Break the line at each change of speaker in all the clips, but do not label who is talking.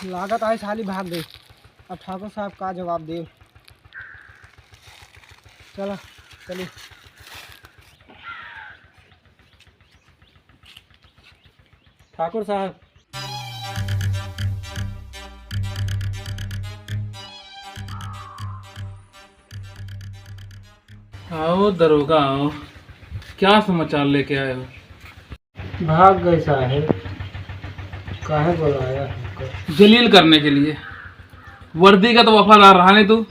लागत आई साली भाग गई। अब ठाकुर साहब का जवाब दे। चलो चलिए। ठाकुर साहब,
आओ दरोगा आओ, क्या समाचार लेके आए हो?
भाग गए साहेब। काहे बुलाया हमको?
जलील करने के लिए। वर्दी का तो वफादार रहा नहीं तू।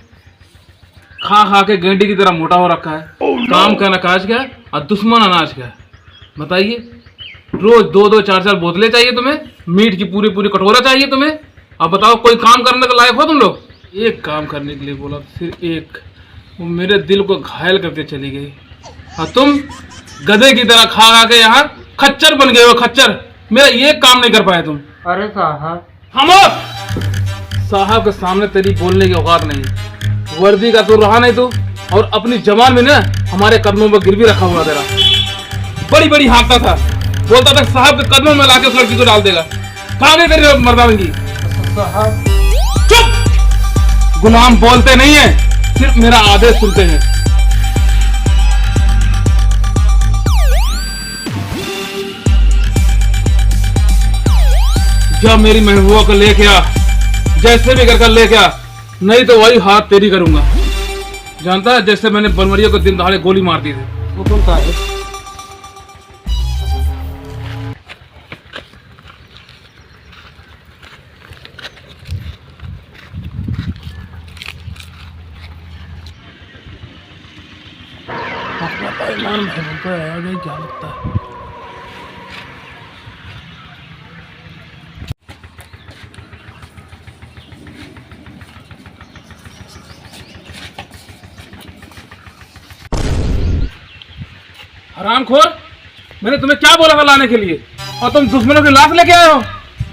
खा खा के गेंडी की तरह मोटा हो रखा है। काम का नकाज क्या है और दुश्मन अनाज क्या है, बताइए। रोज दो दो चार चार बोतलें चाहिए तुम्हें, मीट की पूरी पूरी कटोरा चाहिए तुम्हें। अब बताओ कोई काम करने के लायक हो तुम लोग? एक काम करने के लिए बोला, सिर्फ एक, वो मेरे दिल को घायल करके चली गई। और तुम गधे की तरह खा खा के यहाँ खच्चर बन गए हो, खच्चर। मेरा ये काम नहीं कर पाए तुम।
अरे साहब,
खामोश। साहब के सामने तेरी बोलने की औकात नहीं। वर्दी का तो रहा नहीं तू, और अपनी जबान में ना हमारे कदमों पर गिरवी रखा हुआ तेरा। बड़ी बड़ी हाँकता था, बोलता था साहब के कदमों में लाके उस लड़की को डाल देगा। कहाँ गई तेरी मर्दानगी?
साहब
चुप। गुलाम बोलते नहीं है, सिर्फ मेरा आदेश सुनते हैं। जब मेरी महबूबा को लेके आ, जैसे भी कर लेके आ, नहीं तो वही हाथ तेरी करूंगा। जानता है, जैसे मैंने बनवरिया को दिन दहाड़े गोली मार दी थी।
वो कौन सा है?
अपना पैमान महबूब को आया गया, क्या लगता है? हरामखोर, मैंने तुम्हें क्या बोला था लाने के लिए, और तुम दुश्मनों की लाश लेके आए हो?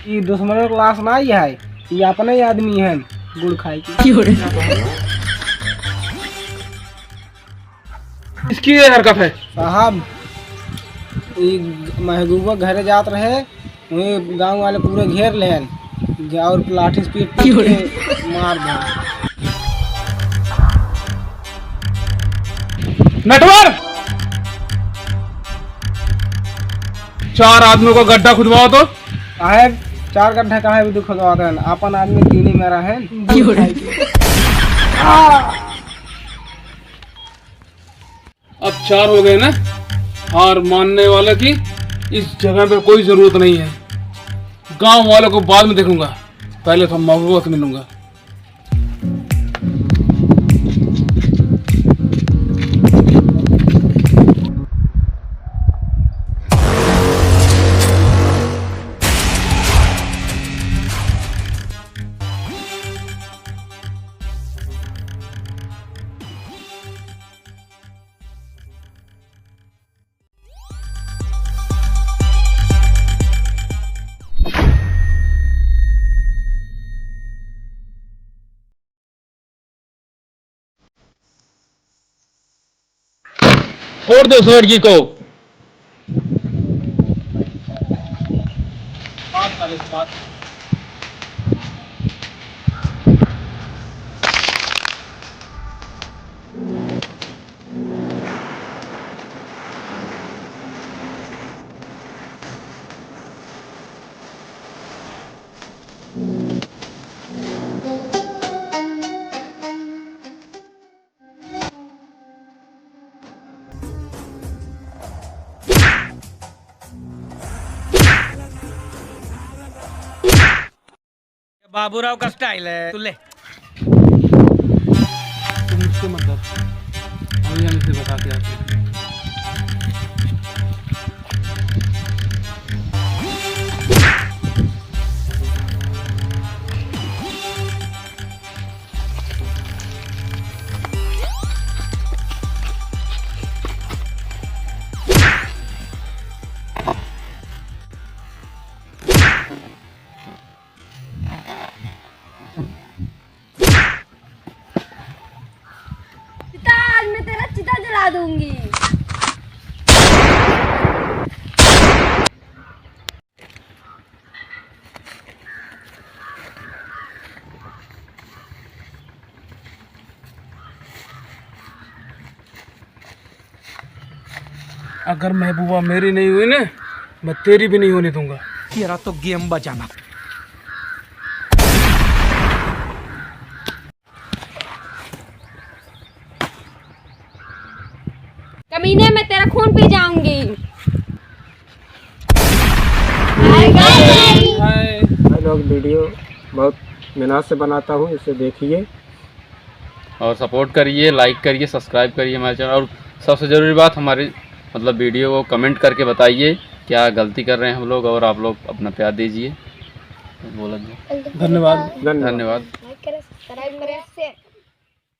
ये दुश्मनों की लाश ना ही है, ये अपने ही आदमी है गुड़ खाई की।
इसकी ये हरकत है।
साहब, ये महबूबा घरे जात रहे, वही गांव वाले पूरे घेर ले और लाठी से पीट के मार दे।
नटवर, चार आदमियों को गड्ढा खुदवाओ तो।
साहेब, चार गड्ढा कहा भी दुख होता है, अपन आदमी तीन मेरा है।
अब चार हो गए ना, हार मानने वाले की इस जगह पे कोई जरूरत नहीं है। गांव वालों को बाद में देखूंगा, पहले तो महबूबा से मिलूंगा। छोड़ दो उस लड़की को।
बाबूराव का स्टाइल है, तू ले।
तुम मुझसे मत डर, अभी हम इसे बता के आते हैं।
आज मैं तेरा चिता जला दूंगी।
अगर महबूबा मेरी नहीं हुई ना, मैं तेरी भी नहीं होने दूंगा।
तेरा तो गेम बजाना।
कमीने, मैं तेरा खून पी जाऊंगी।
मैं लोग वीडियो बहुत मेहनत से बनाता हूँ, इसे देखिए
और सपोर्ट करिए, लाइक करिए, सब्सक्राइब करिए हमारे चैनल। और सबसे ज़रूरी बात, हमारी मतलब वीडियो को कमेंट करके बताइए क्या गलती कर रहे हैं हम लोग, और आप लोग अपना प्यार दीजिए। बोला
धन्यवाद।
धन्यवाद।
लाइक करें, सब्सक्राइब करें।